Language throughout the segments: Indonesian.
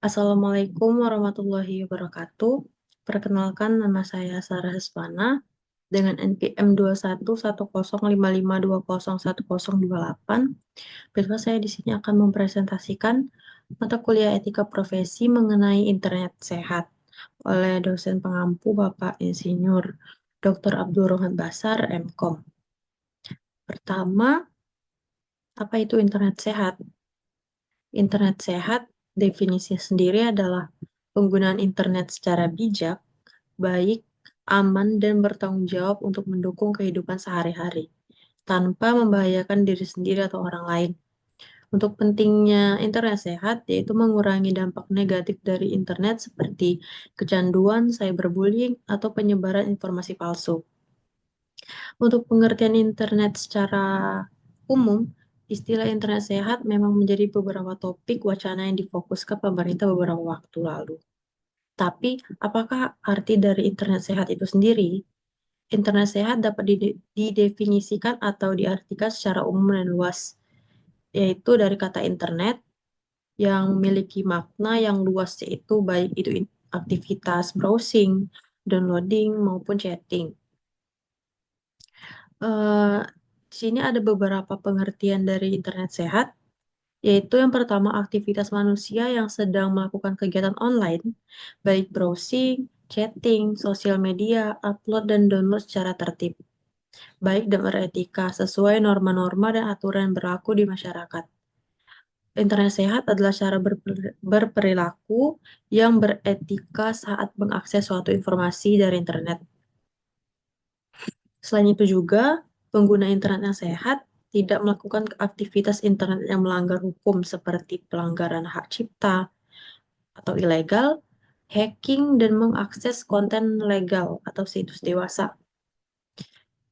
Assalamualaikum warahmatullahi wabarakatuh. Perkenalkan, nama saya Sarah Hesvana dengan NPM 2110552010128. Besok saya di sini akan mempresentasikan mata kuliah etika profesi mengenai internet sehat oleh dosen pengampu Bapak Insinyur Dr. Abdul Rohan Basar, MKom. Pertama, apa itu internet sehat? Internet sehat, definisi sendiri adalah penggunaan internet secara bijak, baik, aman, dan bertanggung jawab untuk mendukung kehidupan sehari-hari, tanpa membahayakan diri sendiri atau orang lain. Untuk pentingnya internet sehat, yaitu mengurangi dampak negatif dari internet seperti kecanduan, cyberbullying, atau penyebaran informasi palsu. Untuk pengertian internet secara umum, istilah internet sehat memang menjadi beberapa topik wacana yang difokuskan pemerintah beberapa waktu lalu. Tapi, apakah arti dari internet sehat itu sendiri? Internet sehat dapat didefinisikan atau diartikan secara umum dan luas, yaitu dari kata internet yang memiliki makna yang luas, yaitu baik itu aktivitas browsing, downloading, maupun chatting. Eh, di sini ada beberapa pengertian dari internet sehat, yaitu yang pertama aktivitas manusia yang sedang melakukan kegiatan online, baik browsing, chatting, sosial media, upload dan download secara tertib, baik dan beretika sesuai norma-norma dan aturan yang berlaku di masyarakat. Internet sehat adalah cara berperilaku yang beretika saat mengakses suatu informasi dari internet. Selain itu juga, pengguna internet yang sehat tidak melakukan aktivitas internet yang melanggar hukum seperti pelanggaran hak cipta atau ilegal, hacking, dan mengakses konten legal atau situs dewasa.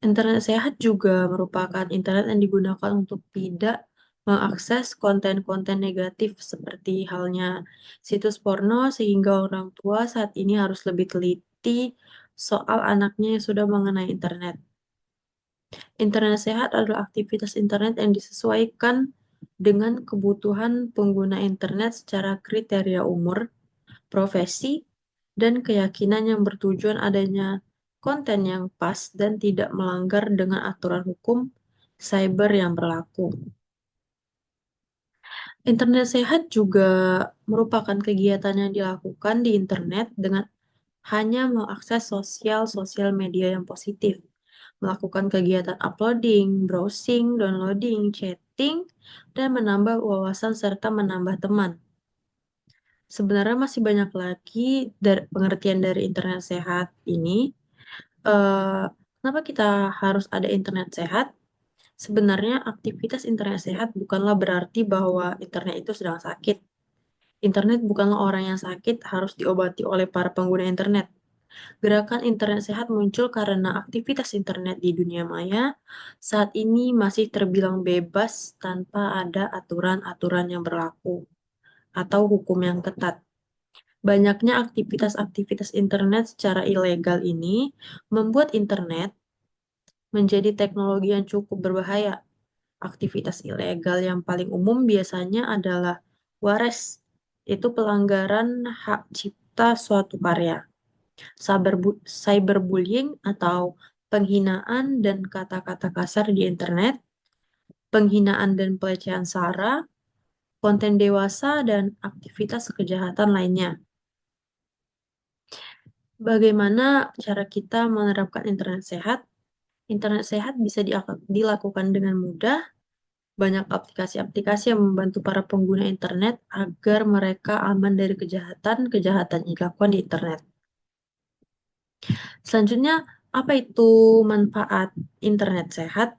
Internet sehat juga merupakan internet yang digunakan untuk tidak mengakses konten-konten negatif seperti halnya situs porno sehingga orang tua saat ini harus lebih teliti soal anaknya yang sudah mengenai internet. Internet sehat adalah aktivitas internet yang disesuaikan dengan kebutuhan pengguna internet secara kriteria umur, profesi, dan keyakinan yang bertujuan adanya konten yang pas dan tidak melanggar dengan aturan hukum cyber yang berlaku. Internet sehat juga merupakan kegiatan yang dilakukan di internet dengan hanya mengakses sosial media yang positif, melakukan kegiatan uploading, browsing, downloading, chatting, dan menambah wawasan serta menambah teman. Sebenarnya masih banyak lagi pengertian dari internet sehat ini. Kenapa kita harus ada internet sehat? Sebenarnya aktivitas internet sehat bukanlah berarti bahwa internet itu sedang sakit. Internet bukanlah orang yang sakit harus diobati oleh para pengguna internet. Gerakan internet sehat muncul karena aktivitas internet di dunia maya saat ini masih terbilang bebas tanpa ada aturan-aturan yang berlaku atau hukum yang ketat. Banyaknya aktivitas-aktivitas internet secara ilegal ini membuat internet menjadi teknologi yang cukup berbahaya. Aktivitas ilegal yang paling umum biasanya adalah wares, yaitu pelanggaran hak cipta suatu karya, cyberbullying atau penghinaan dan kata-kata kasar di internet, penghinaan dan pelecehan sara, konten dewasa, dan aktivitas kejahatan lainnya. Bagaimana cara kita menerapkan internet sehat? Internet sehat bisa dilakukan dengan mudah. Banyak aplikasi-aplikasi yang membantu para pengguna internet agar mereka aman dari kejahatan-kejahatan yang dilakukan di internet. Selanjutnya, apa itu manfaat internet sehat?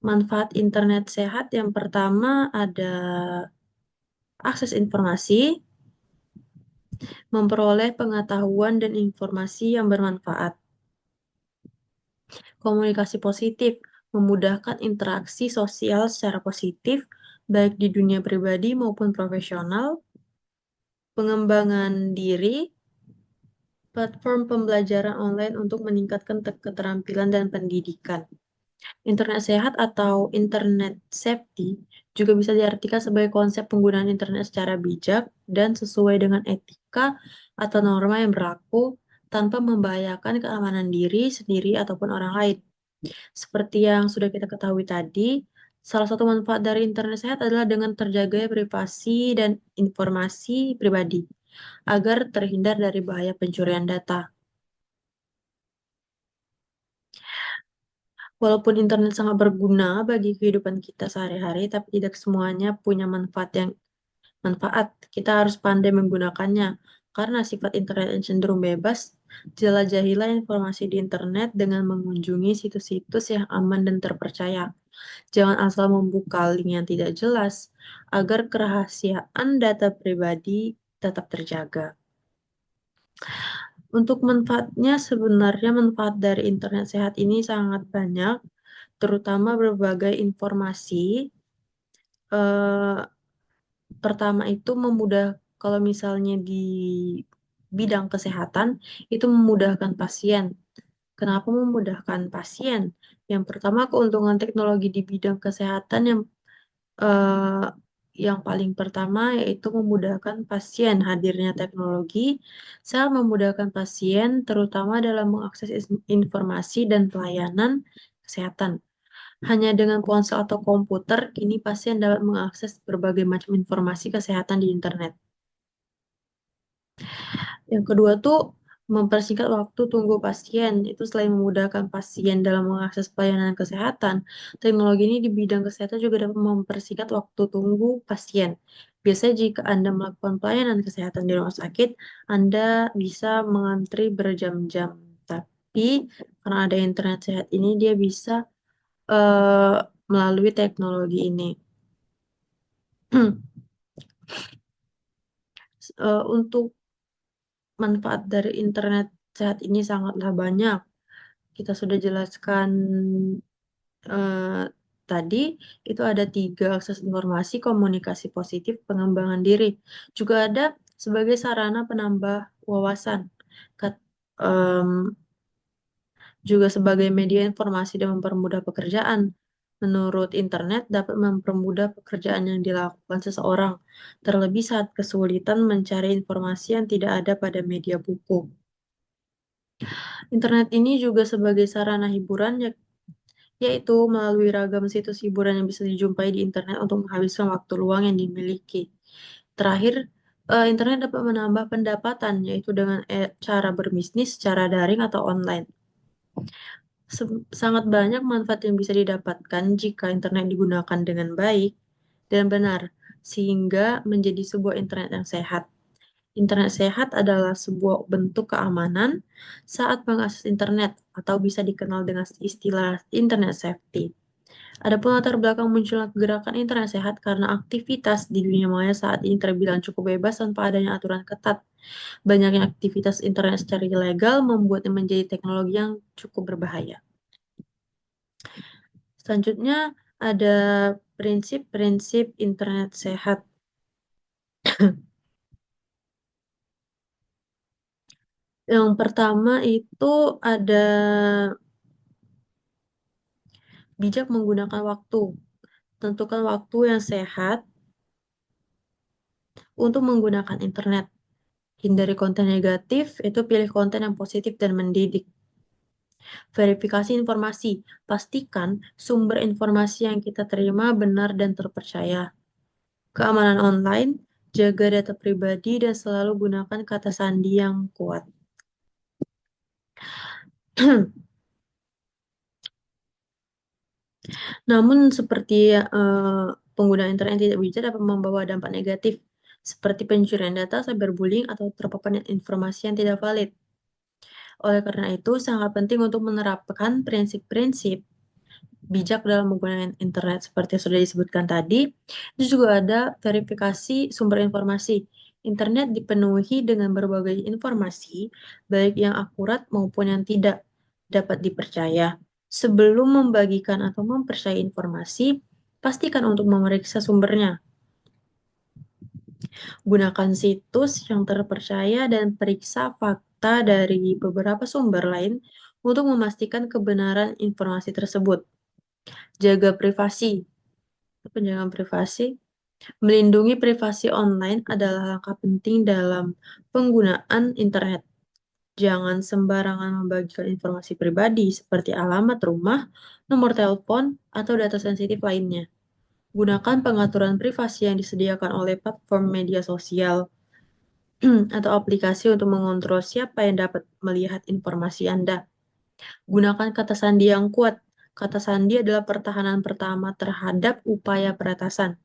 Manfaat internet sehat yang pertama ada akses informasi, memperoleh pengetahuan dan informasi yang bermanfaat. Komunikasi positif, memudahkan interaksi sosial secara positif, baik di dunia pribadi maupun profesional. Pengembangan diri, platform pembelajaran online untuk meningkatkan keterampilan dan pendidikan. Internet sehat atau internet safety Juga bisa diartikan sebagai konsep penggunaan internet secara bijak dan sesuai dengan etika atau norma yang berlaku tanpa membahayakan keamanan diri sendiri ataupun orang lain. Seperti yang sudah kita ketahui tadi, salah satu manfaat dari internet sehat adalah dengan terjaganya privasi dan informasi pribadi agar terhindar dari bahaya pencurian data. Walaupun internet sangat berguna bagi kehidupan kita sehari-hari, tapi tidak semuanya punya manfaat. Kita harus pandai menggunakannya. Karena sifat internet yang cenderung bebas, jelajahilah informasi di internet dengan mengunjungi situs-situs yang aman dan terpercaya. Jangan asal membuka link yang tidak jelas, agar kerahasiaan data pribadi tetap terjaga. Untuk manfaatnya, sebenarnya manfaat dari internet sehat ini sangat banyak, terutama berbagai informasi. Eh, Pertama itu kalau misalnya di bidang kesehatan, itu memudahkan pasien. Kenapa memudahkan pasien? Yang pertama, keuntungan teknologi di bidang kesehatan eh, yang paling pertama yaitu memudahkan pasien. Hadirnya teknologi sangat memudahkan pasien, terutama dalam mengakses informasi dan pelayanan kesehatan. Hanya dengan ponsel atau komputer, kini pasien dapat mengakses berbagai macam informasi kesehatan di internet. Yang kedua tuh mempersingkat waktu tunggu pasien. Itu selain memudahkan pasien dalam mengakses pelayanan kesehatan, teknologi ini di bidang kesehatan juga dapat mempersingkat waktu tunggu pasien. Biasanya jika Anda melakukan pelayanan kesehatan di rumah sakit, Anda bisa mengantri berjam-jam. Tapi karena ada internet sehat ini, dia bisa eh, melalui teknologi ini. Untuk manfaat dari internet sehat ini sangatlah banyak. Kita sudah jelaskan eh, tadi, itu ada 3: akses informasi, komunikasi positif, pengembangan diri. Juga ada sebagai sarana penambah wawasan. Kat- em, Juga sebagai media informasi dan mempermudah pekerjaan. Menurut internet dapat mempermudah pekerjaan yang dilakukan seseorang, terlebih saat kesulitan mencari informasi yang tidak ada pada media buku. Internet ini juga sebagai sarana hiburan, yaitu melalui ragam situs hiburan yang bisa dijumpai di internet untuk menghabiskan waktu luang yang dimiliki. Terakhir, internet dapat menambah pendapatan, yaitu dengan cara berbisnis secara daring atau online. Sangat banyak manfaat yang bisa didapatkan jika internet digunakan dengan baik dan benar, sehingga menjadi sebuah internet yang sehat. Internet sehat adalah sebuah bentuk keamanan saat mengakses internet, atau bisa dikenal dengan istilah internet safety. Adapun latar belakang munculnya gerakan internet sehat karena aktivitas di dunia maya saat ini terbilang cukup bebas tanpa adanya aturan ketat. Banyaknya aktivitas internet secara ilegal membuatnya menjadi teknologi yang cukup berbahaya. Selanjutnya ada prinsip-prinsip internet sehat. Yang pertama itu ada bijak menggunakan waktu. Tentukan waktu yang sehat untuk menggunakan internet. Hindari konten negatif, itu pilih konten yang positif dan mendidik. Verifikasi informasi. Pastikan sumber informasi yang kita terima benar dan terpercaya. Keamanan online, jaga data pribadi dan selalu gunakan kata sandi yang kuat. Namun seperti penggunaan internet yang tidak bijak dapat membawa dampak negatif seperti pencurian data, cyberbullying, atau terpaparnya informasi yang tidak valid. Oleh karena itu, sangat penting untuk menerapkan prinsip-prinsip bijak dalam menggunakan internet seperti yang sudah disebutkan tadi. Itu juga ada verifikasi sumber informasi. Internet dipenuhi dengan berbagai informasi, baik yang akurat maupun yang tidak dapat dipercaya. Sebelum membagikan atau mempercayai informasi, pastikan untuk memeriksa sumbernya. Gunakan situs yang terpercaya dan periksa fakta dari beberapa sumber lain untuk memastikan kebenaran informasi tersebut. Jaga privasi. penjagaan privasi. Melindungi privasi online adalah langkah penting dalam penggunaan internet. Jangan sembarangan membagikan informasi pribadi seperti alamat rumah, nomor telepon, atau data sensitif lainnya. Gunakan pengaturan privasi yang disediakan oleh platform media sosial atau aplikasi untuk mengontrol siapa yang dapat melihat informasi Anda. Gunakan kata sandi yang kuat. Kata sandi adalah pertahanan pertama terhadap upaya peretasan.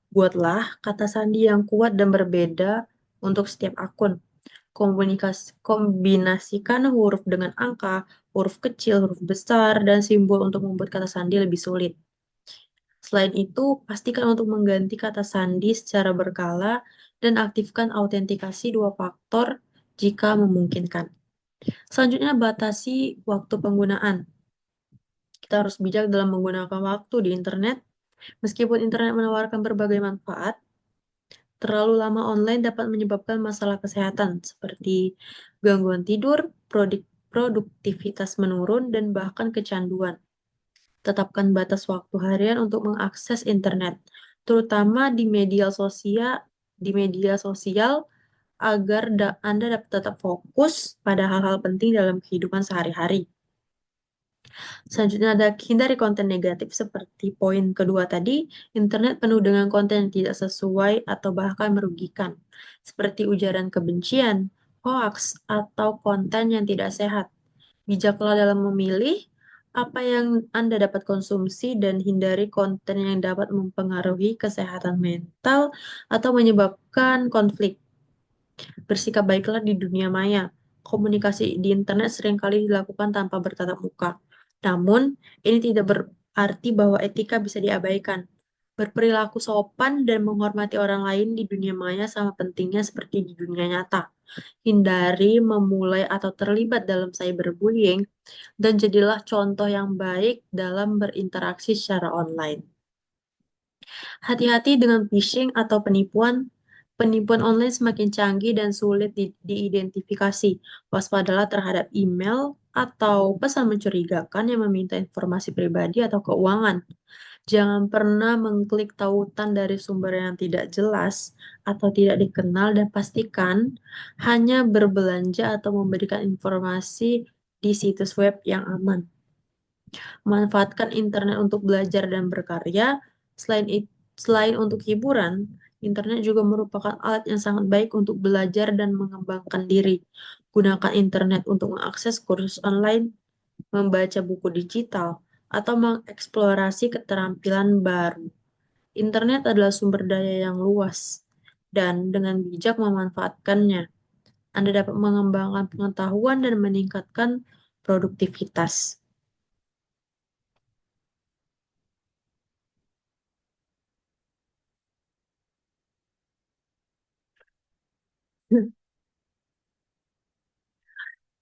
Buatlah kata sandi yang kuat dan berbeda untuk setiap akun. Kombinasikan huruf dengan angka, huruf kecil, huruf besar, dan simbol untuk membuat kata sandi lebih sulit. Selain itu, pastikan untuk mengganti kata sandi secara berkala dan aktifkan autentikasi dua faktor jika memungkinkan. Selanjutnya, batasi waktu penggunaan. Kita harus bijak dalam menggunakan waktu di internet. Meskipun internet menawarkan berbagai manfaat, terlalu lama online dapat menyebabkan masalah kesehatan seperti gangguan tidur, produktivitas menurun, dan bahkan kecanduan. Tetapkan batas waktu harian untuk mengakses internet, terutama di media sosial agar Anda dapat tetap fokus pada hal-hal penting dalam kehidupan sehari-hari. Selanjutnya ada hindari konten negatif seperti poin kedua tadi, internet penuh dengan konten yang tidak sesuai atau bahkan merugikan, seperti ujaran kebencian, hoax, atau konten yang tidak sehat. Bijaklah dalam memilih apa yang Anda dapat konsumsi dan hindari konten yang dapat mempengaruhi kesehatan mental atau menyebabkan konflik. Bersikap baiklah di dunia maya. Komunikasi di internet seringkali dilakukan tanpa bertatap muka. Namun, ini tidak berarti bahwa etika bisa diabaikan. Berperilaku sopan dan menghormati orang lain di dunia maya sama pentingnya seperti di dunia nyata. Hindari memulai atau terlibat dalam cyberbullying dan jadilah contoh yang baik dalam berinteraksi secara online. Hati-hati dengan phishing atau penipuan. Penipuan online semakin canggih dan sulit diidentifikasi. Waspadalah terhadap email atau pesan mencurigakan yang meminta informasi pribadi atau keuangan. Jangan pernah mengklik tautan dari sumber yang tidak jelas atau tidak dikenal dan pastikan hanya berbelanja atau memberikan informasi di situs web yang aman. Manfaatkan internet untuk belajar dan berkarya. Selain untuk hiburan, internet juga merupakan alat yang sangat baik untuk belajar dan mengembangkan diri. Gunakan internet untuk mengakses kursus online, membaca buku digital, atau mengeksplorasi keterampilan baru. Internet adalah sumber daya yang luas, dan dengan bijak memanfaatkannya, Anda dapat mengembangkan pengetahuan dan meningkatkan produktivitas.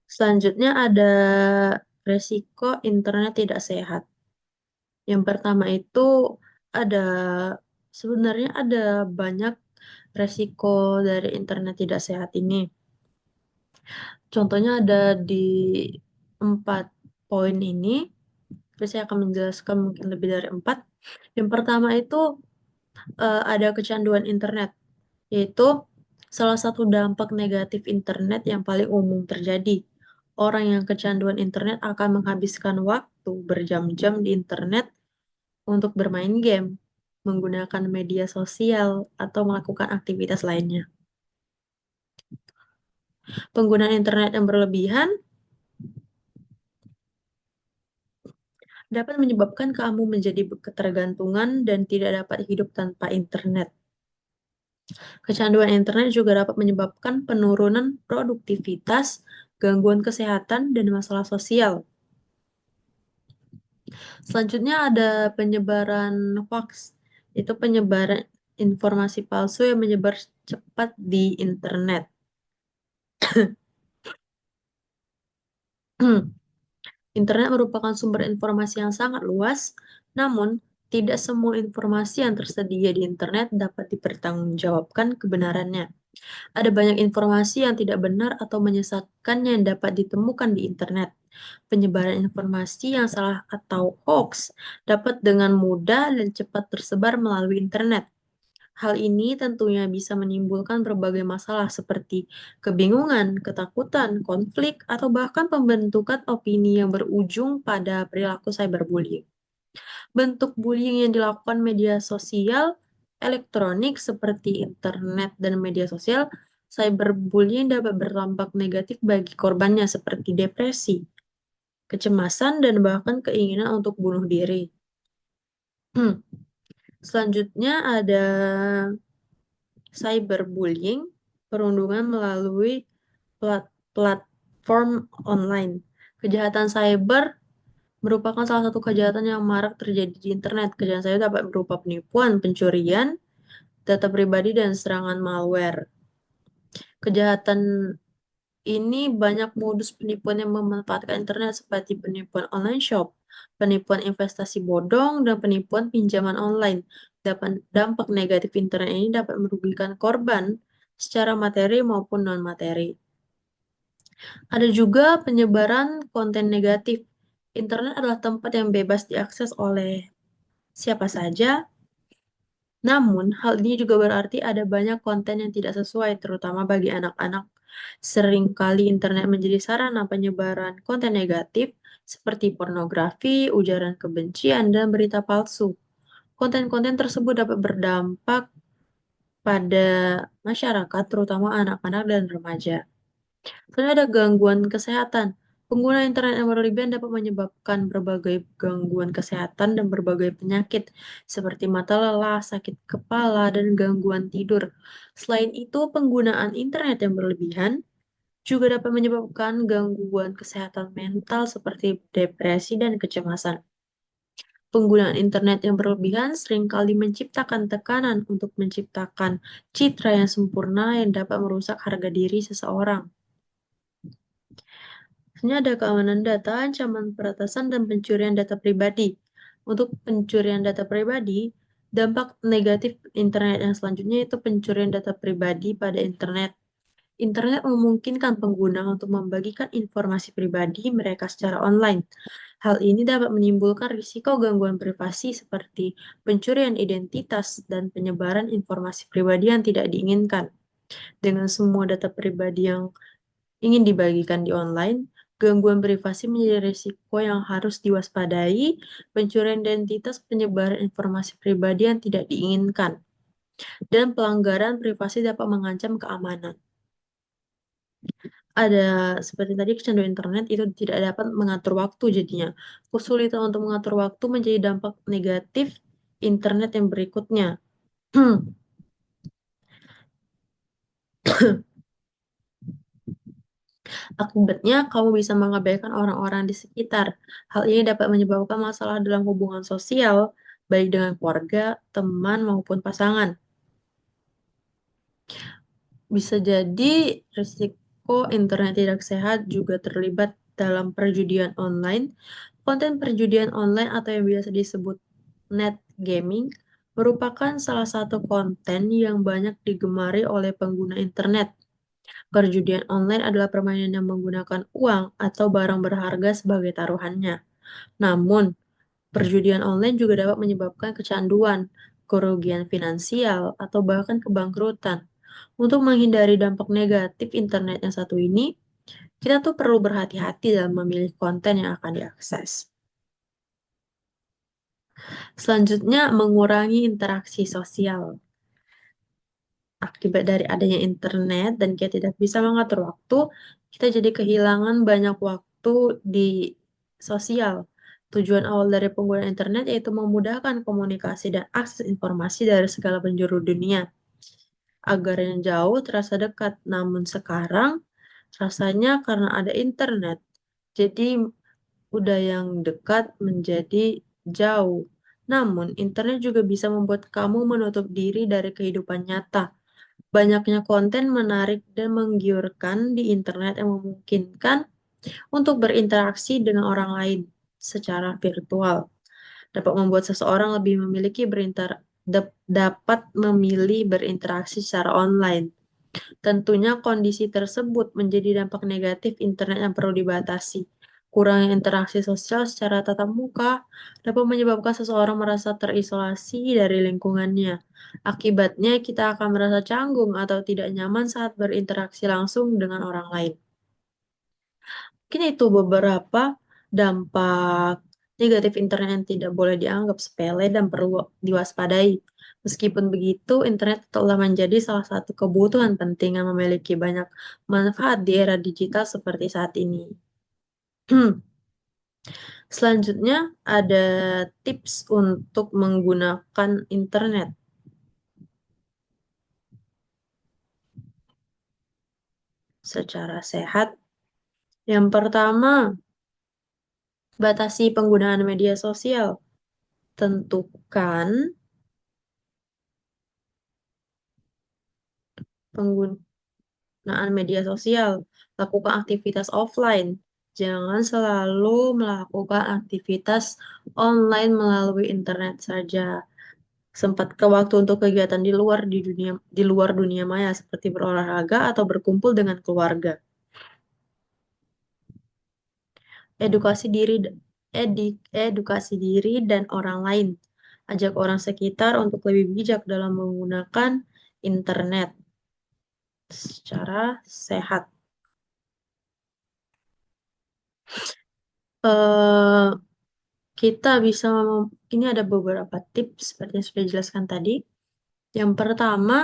Selanjutnya ada resiko internet tidak sehat. Yang pertama itu ada sebenarnya ada banyak resiko dari internet tidak sehat ini. Contohnya ada di 4 poin ini. Terus saya akan menjelaskan mungkin lebih dari 4. Yang pertama itu ada kecanduan internet, yaitu salah satu dampak negatif internet yang paling umum terjadi. Orang yang kecanduan internet akan menghabiskan waktu berjam-jam di internet untuk bermain game, menggunakan media sosial, atau melakukan aktivitas lainnya. Penggunaan internet yang berlebihan dapat menyebabkan kamu menjadi ketergantungan dan tidak dapat hidup tanpa internet. Kecanduan internet juga dapat menyebabkan penurunan produktivitas, gangguan kesehatan, dan masalah sosial. Selanjutnya ada penyebaran hoax. Itu penyebaran informasi palsu yang menyebar cepat di internet. Internet merupakan sumber informasi yang sangat luas, namun tidak semua informasi yang tersedia di internet dapat dipertanggungjawabkan kebenarannya. Ada banyak informasi yang tidak benar atau menyesatkan yang dapat ditemukan di internet. Penyebaran informasi yang salah atau hoax dapat dengan mudah dan cepat tersebar melalui internet. Hal ini tentunya bisa menimbulkan berbagai masalah seperti kebingungan, ketakutan, konflik, atau bahkan pembentukan opini yang berujung pada perilaku cyberbullying. Bentuk bullying yang dilakukan media sosial elektronik seperti internet dan media sosial, cyberbullying dapat berdampak negatif bagi korbannya seperti depresi, kecemasan, dan bahkan keinginan untuk bunuh diri. Selanjutnya ada cyberbullying, perundungan melalui platform online. Kejahatan cyber merupakan salah satu kejahatan yang marak terjadi di internet. Kejahatan cyber dapat berupa penipuan, pencurian, data pribadi, dan serangan malware. Kejahatan ini banyak modus penipuan yang memanfaatkan internet seperti penipuan online shop, penipuan investasi bodong, dan penipuan pinjaman online. Dampak negatif internet ini dapat merugikan korban secara materi maupun non-materi. Ada juga penyebaran konten negatif. Internet adalah tempat yang bebas diakses oleh siapa saja, namun hal ini juga berarti ada banyak konten yang tidak sesuai, terutama bagi anak-anak. Seringkali internet menjadi sarana penyebaran konten negatif seperti pornografi, ujaran kebencian, dan berita palsu. Konten-konten tersebut dapat berdampak pada masyarakat, terutama anak-anak dan remaja. Sebenarnya ada gangguan kesehatan. Pengguna internet yang berlebihan dapat menyebabkan berbagai gangguan kesehatan dan berbagai penyakit, seperti mata lelah, sakit kepala, dan gangguan tidur. Selain itu, penggunaan internet yang berlebihan juga dapat menyebabkan gangguan kesehatan mental seperti depresi dan kecemasan. Penggunaan internet yang berlebihan seringkali menciptakan tekanan untuk menciptakan citra yang sempurna yang dapat merusak harga diri seseorang. Sebenarnya ada keamanan data, ancaman peretasan, dan pencurian data pribadi. Untuk pencurian data pribadi, dampak negatif internet yang selanjutnya itu pencurian data pribadi pada internet. Internet memungkinkan pengguna untuk membagikan informasi pribadi mereka secara online. Hal ini dapat menimbulkan risiko gangguan privasi seperti pencurian identitas dan penyebaran informasi pribadi yang tidak diinginkan. Dengan semua data pribadi yang ingin dibagikan di online, gangguan privasi menjadi risiko yang harus diwaspadai, pencurian identitas, penyebaran informasi pribadi yang tidak diinginkan, dan pelanggaran privasi dapat mengancam keamanan. Ada seperti tadi kecanduan internet itu tidak dapat mengatur waktu jadinya. Kesulitan untuk mengatur waktu menjadi dampak negatif internet yang berikutnya. Akibatnya, kamu bisa mengabaikan orang-orang di sekitar. Hal ini dapat menyebabkan masalah dalam hubungan sosial, baik dengan keluarga, teman, maupun pasangan. Bisa jadi risiko internet tidak sehat juga terlibat dalam perjudian online. Konten perjudian online atau yang biasa disebut net gaming merupakan salah satu konten yang banyak digemari oleh pengguna internet. Perjudian online adalah permainan yang menggunakan uang atau barang berharga sebagai taruhannya. Namun, perjudian online juga dapat menyebabkan kecanduan, kerugian finansial, atau bahkan kebangkrutan. Untuk menghindari dampak negatif internet yang satu ini, kita tuh perlu berhati-hati dalam memilih konten yang akan diakses. Selanjutnya, mengurangi interaksi sosial. Akibat dari adanya internet dan kita tidak bisa mengatur waktu, kita jadi kehilangan banyak waktu di sosial. Tujuan awal dari penggunaan internet yaitu memudahkan komunikasi dan akses informasi dari segala penjuru dunia, agar yang jauh terasa dekat. Namun sekarang, rasanya karena ada internet, jadi udah yang dekat menjadi jauh. Namun, internet juga bisa membuat kamu menutup diri dari kehidupan nyata. Banyaknya konten menarik dan menggiurkan di internet yang memungkinkan untuk berinteraksi dengan orang lain secara virtual. Dapat membuat seseorang lebih dapat memilih berinteraksi secara online. Tentunya kondisi tersebut menjadi dampak negatif internet yang perlu dibatasi. Kurangnya interaksi sosial secara tatap muka dapat menyebabkan seseorang merasa terisolasi dari lingkungannya. Akibatnya, kita akan merasa canggung atau tidak nyaman saat berinteraksi langsung dengan orang lain. Mungkin itu beberapa dampak negatif internet yang tidak boleh dianggap sepele dan perlu diwaspadai. Meskipun begitu, internet telah menjadi salah satu kebutuhan penting yang memiliki banyak manfaat di era digital seperti saat ini. Selanjutnya ada tips untuk menggunakan internet secara sehat. Yang pertama, batasi penggunaan media sosial. Tentukan penggunaan media sosial. Lakukan aktivitas offline. Jangan selalu melakukan aktivitas online melalui internet saja. Sempatkan waktu untuk kegiatan di luar dunia maya seperti berolahraga atau berkumpul dengan keluarga. Edukasi diri edukasi diri dan orang lain. Ajak orang sekitar untuk lebih bijak dalam menggunakan internet secara sehat. Eh, kita bisa ini ada beberapa tips seperti yang sudah dijelaskan tadi. Yang pertama,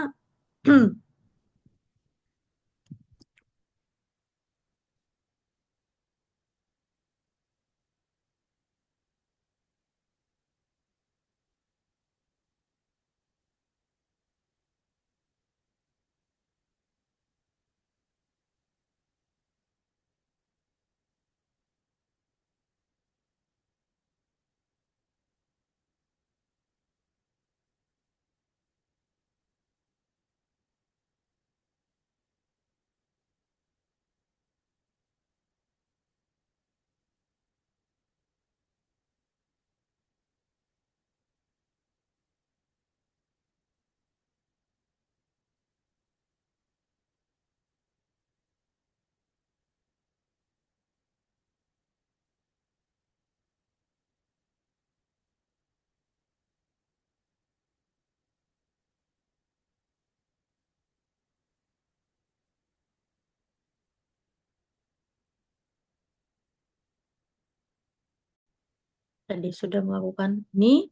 tadi sudah melakukan ini,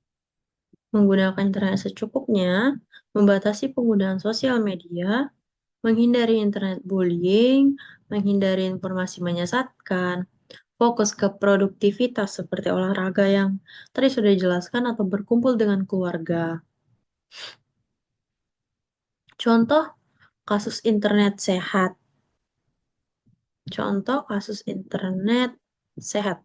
menggunakan internet secukupnya, membatasi penggunaan sosial media, menghindari internet bullying, menghindari informasi menyesatkan, fokus ke produktivitas seperti olahraga yang tadi sudah dijelaskan atau berkumpul dengan keluarga. Contoh kasus internet sehat. Contoh kasus internet sehat.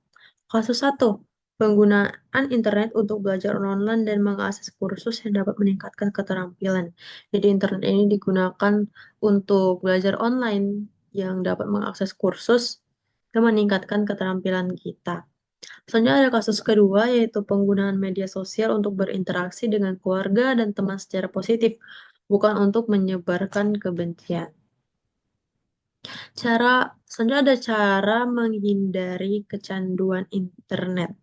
Kasus 1, penggunaan internet untuk belajar online dan mengakses kursus yang dapat meningkatkan keterampilan. Jadi internet ini digunakan untuk belajar online yang dapat mengakses kursus dan meningkatkan keterampilan kita. Selanjutnya ada kasus kedua, yaitu penggunaan media sosial untuk berinteraksi dengan keluarga dan teman secara positif, bukan untuk menyebarkan kebencian. Selanjutnya ada cara menghindari kecanduan internet.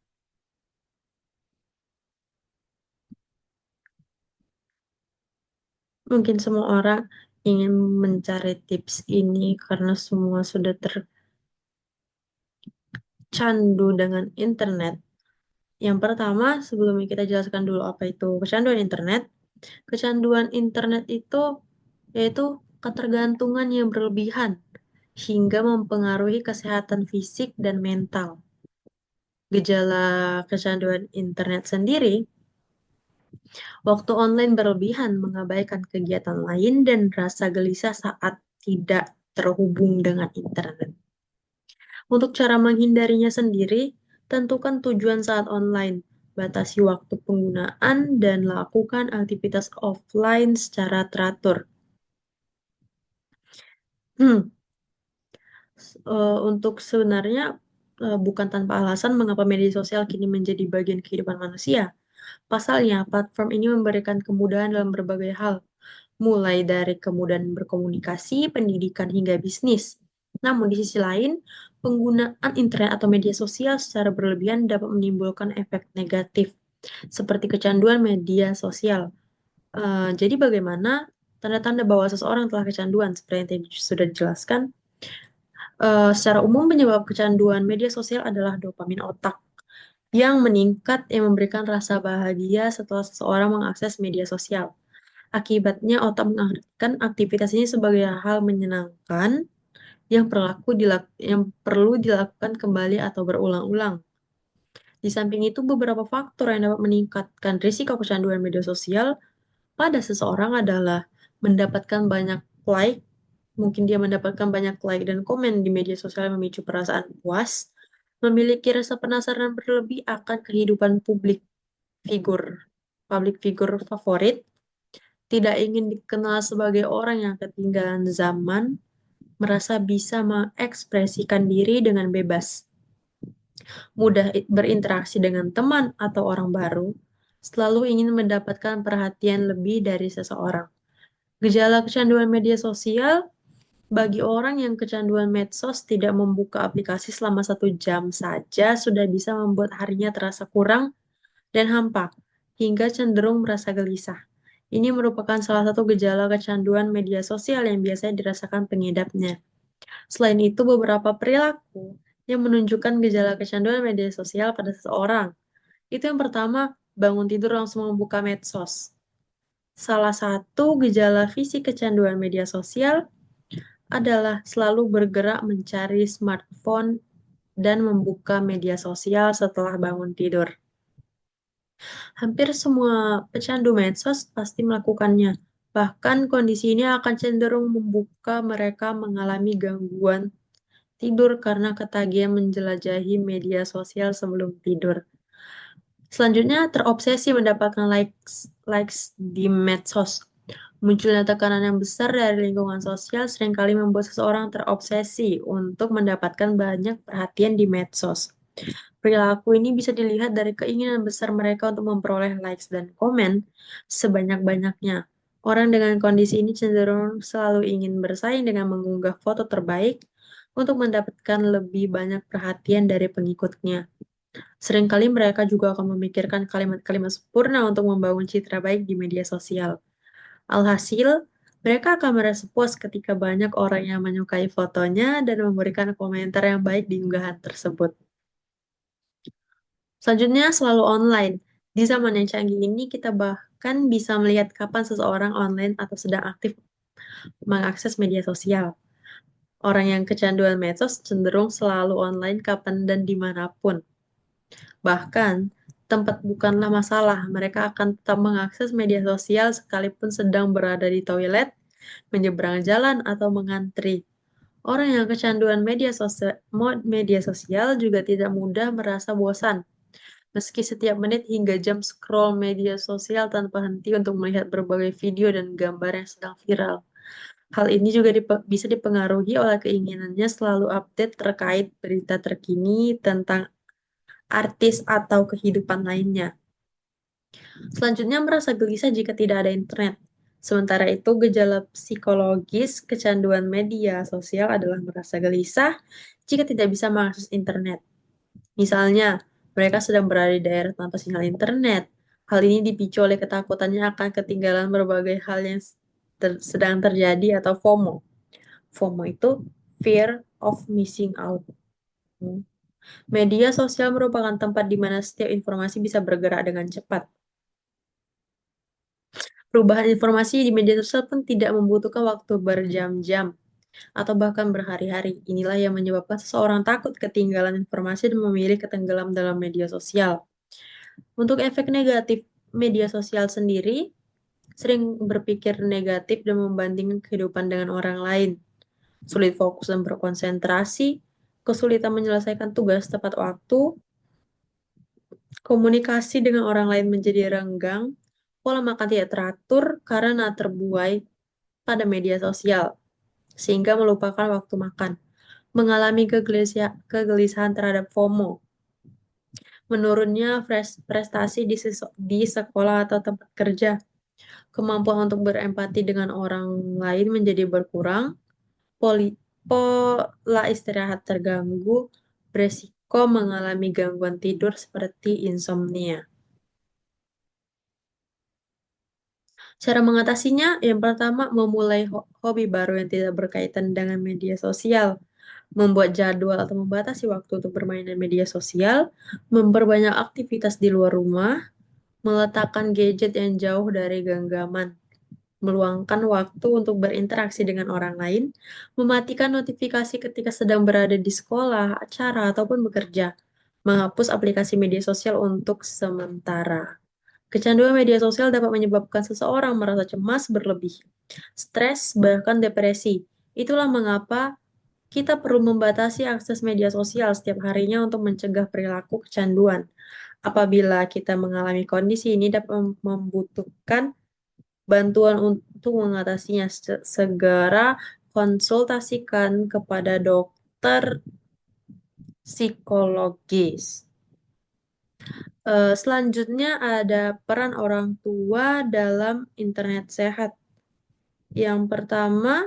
Mungkin semua orang ingin mencari tips ini karena semua sudah tercandu dengan internet. Yang pertama, sebelumnya kita jelaskan dulu apa itu kecanduan internet. Kecanduan internet itu yaitu ketergantungan yang berlebihan hingga mempengaruhi kesehatan fisik dan mental. Gejala kecanduan internet sendiri, waktu online berlebihan, mengabaikan kegiatan lain, dan rasa gelisah saat tidak terhubung dengan internet. Untuk cara menghindarinya sendiri, tentukan tujuan saat online, batasi waktu penggunaan, dan lakukan aktivitas offline secara teratur. Hmm, untuk sebenarnya bukan tanpa alasan mengapa media sosial kini menjadi bagian kehidupan manusia. Pasalnya, platform ini memberikan kemudahan dalam berbagai hal, mulai dari kemudahan berkomunikasi, pendidikan, hingga bisnis. Namun, di sisi lain, Penggunaan internet atau media sosial secara berlebihan dapat menimbulkan efek negatif, seperti kecanduan media sosial. Jadi bagaimana tanda-tanda bahwa seseorang telah kecanduan? Seperti yang tadi sudah dijelaskan, secara umum penyebab kecanduan media sosial adalah dopamin otak yang meningkat yang memberikan rasa bahagia setelah seseorang mengakses media sosial. Akibatnya otak mengartikan aktivitas ini sebagai hal menyenangkan yang perlu dilakukan kembali atau berulang-ulang. Di samping itu, beberapa faktor yang dapat meningkatkan risiko kecanduan media sosial pada seseorang adalah mendapatkan banyak like, mungkin dia mendapatkan banyak like dan komen di media sosial yang memicu perasaan puas, memiliki rasa penasaran berlebih akan kehidupan public figure favorit, tidak ingin dikenal sebagai orang yang ketinggalan zaman, merasa bisa mengekspresikan diri dengan bebas, mudah berinteraksi dengan teman atau orang baru, selalu ingin mendapatkan perhatian lebih dari seseorang. Gejala kecanduan media sosial bagi orang yang kecanduan medsos tidak membuka aplikasi selama 1 jam saja sudah bisa membuat harinya terasa kurang dan hampa, hingga cenderung merasa gelisah. Ini merupakan salah satu gejala kecanduan media sosial yang biasanya dirasakan pengidapnya. Selain itu, beberapa perilaku yang menunjukkan gejala kecanduan media sosial pada seseorang. Itu yang pertama, bangun tidur langsung membuka medsos. Salah satu gejala fisik kecanduan media sosial adalah selalu bergerak mencari smartphone dan membuka media sosial setelah bangun tidur. Hampir semua pecandu medsos pasti melakukannya. Bahkan kondisi ini akan cenderung membuka mereka mengalami gangguan tidur karena ketagihan menjelajahi media sosial sebelum tidur. Selanjutnya, terobsesi mendapatkan likes di medsos. Munculnya tekanan yang besar dari lingkungan sosial seringkali membuat seseorang terobsesi untuk mendapatkan banyak perhatian di medsos. Perilaku ini bisa dilihat dari keinginan besar mereka untuk memperoleh likes dan komen sebanyak-banyaknya. Orang dengan kondisi ini cenderung selalu ingin bersaing dengan mengunggah foto terbaik untuk mendapatkan lebih banyak perhatian dari pengikutnya. Seringkali mereka juga akan memikirkan kalimat-kalimat sempurna untuk membangun citra baik di media sosial. Alhasil, mereka akan merasa puas ketika banyak orang yang menyukai fotonya dan memberikan komentar yang baik di unggahan tersebut. Selanjutnya, selalu online. Di zaman yang canggih ini, kita bahkan bisa melihat kapan seseorang online atau sedang aktif mengakses media sosial. Orang yang kecanduan medsos cenderung selalu online kapan dan dimanapun. Bahkan, tempat bukanlah masalah, mereka akan tetap mengakses media sosial sekalipun sedang berada di toilet, menyeberang jalan, atau mengantri. Orang yang kecanduan media sosial juga tidak mudah merasa bosan, meski setiap menit hingga jam scroll media sosial tanpa henti untuk melihat berbagai video dan gambar yang sedang viral. Hal ini juga bisa dipengaruhi oleh keinginannya selalu update terkait berita terkini tentang artis atau kehidupan lainnya. Selanjutnya, merasa gelisah jika tidak ada internet. Sementara itu, gejala psikologis kecanduan media sosial adalah merasa gelisah jika tidak bisa mengakses internet. Misalnya, mereka sedang berada di daerah tanpa sinyal internet. Hal ini dipicu oleh ketakutannya akan ketinggalan berbagai hal yang sedang terjadi atau FOMO. FOMO itu fear of missing out. Media sosial merupakan tempat di mana setiap informasi bisa bergerak dengan cepat. Perubahan informasi di media sosial pun tidak membutuhkan waktu berjam-jam atau bahkan berhari-hari. Inilah yang menyebabkan seseorang takut ketinggalan informasi dan memilih ketenggelam dalam media sosial. Untuk efek negatif media sosial sendiri, sering berpikir negatif dan membandingkan kehidupan dengan orang lain. Sulit fokus dan berkonsentrasi, kesulitan menyelesaikan tugas tepat waktu, komunikasi dengan orang lain menjadi renggang, pola makan tidak teratur karena terbuai pada media sosial, sehingga melupakan waktu makan, mengalami kegelisahan terhadap FOMO, menurunnya prestasi di sekolah atau tempat kerja, kemampuan untuk berempati dengan orang lain menjadi berkurang, Pola istirahat terganggu beresiko mengalami gangguan tidur seperti insomnia. Cara mengatasinya, yang pertama, memulai hobi baru yang tidak berkaitan dengan media sosial, membuat jadwal atau membatasi waktu untuk bermain di media sosial, memperbanyak aktivitas di luar rumah, meletakkan gadget yang jauh dari genggaman, meluangkan waktu untuk berinteraksi dengan orang lain, mematikan notifikasi ketika sedang berada di sekolah, acara, ataupun bekerja, menghapus aplikasi media sosial untuk sementara. Kecanduan media sosial dapat menyebabkan seseorang merasa cemas berlebih, stres, bahkan depresi. Itulah mengapa kita perlu membatasi akses media sosial setiap harinya untuk mencegah perilaku kecanduan. Apabila kita mengalami kondisi ini dapat membutuhkan bantuan untuk mengatasinya, segera konsultasikan kepada dokter psikologis. Selanjutnya ada peran orang tua dalam internet sehat. Yang pertama,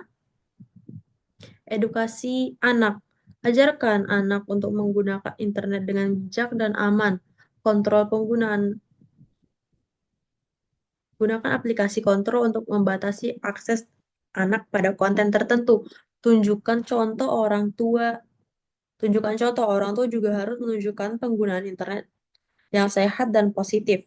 edukasi anak. Ajarkan anak untuk menggunakan internet dengan bijak dan aman. Kontrol penggunaan. Gunakan aplikasi kontrol untuk membatasi akses anak pada konten tertentu. Tunjukkan contoh orang tua. Tunjukkan contoh orang tua juga harus menunjukkan penggunaan internet yang sehat dan positif.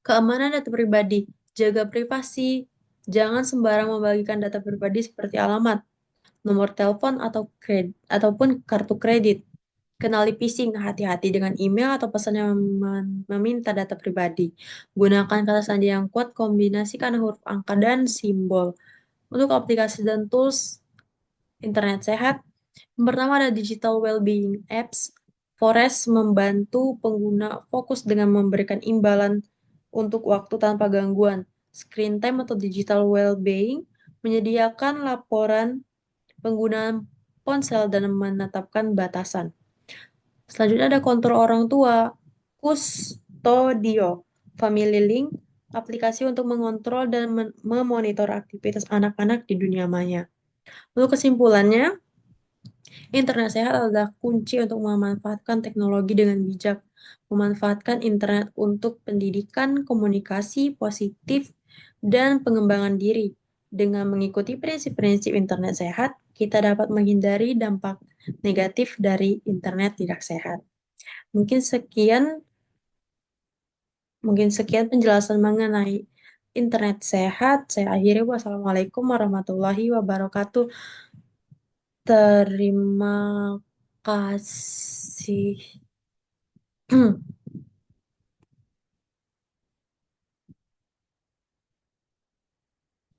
Keamanan data pribadi, jaga privasi, jangan sembarang membagikan data pribadi seperti alamat, nomor telepon ataupun kartu kredit. Kenali phishing, hati-hati dengan email atau pesan yang meminta data pribadi. Gunakan kata sandi yang kuat, kombinasikan huruf angka dan simbol. Untuk aplikasi dan tools internet sehat, yang pertama ada Digital Wellbeing Apps. Forest membantu pengguna fokus dengan memberikan imbalan untuk waktu tanpa gangguan. Screen time atau digital well-being menyediakan laporan penggunaan ponsel dan menetapkan batasan. Selanjutnya ada kontrol orang tua, Custodio, Family Link, aplikasi untuk mengontrol dan memonitor aktivitas anak-anak di dunia maya. Untuk kesimpulannya, internet sehat adalah kunci untuk memanfaatkan teknologi dengan bijak, memanfaatkan internet untuk pendidikan, komunikasi positif, dan pengembangan diri. Dengan mengikuti prinsip-prinsip internet sehat, kita dapat menghindari dampak negatif dari internet tidak sehat. Mungkin sekian, mungkin sekian penjelasan mengenai internet sehat. Saya akhiri. Wassalamualaikum warahmatullahi wabarakatuh. Terima kasih.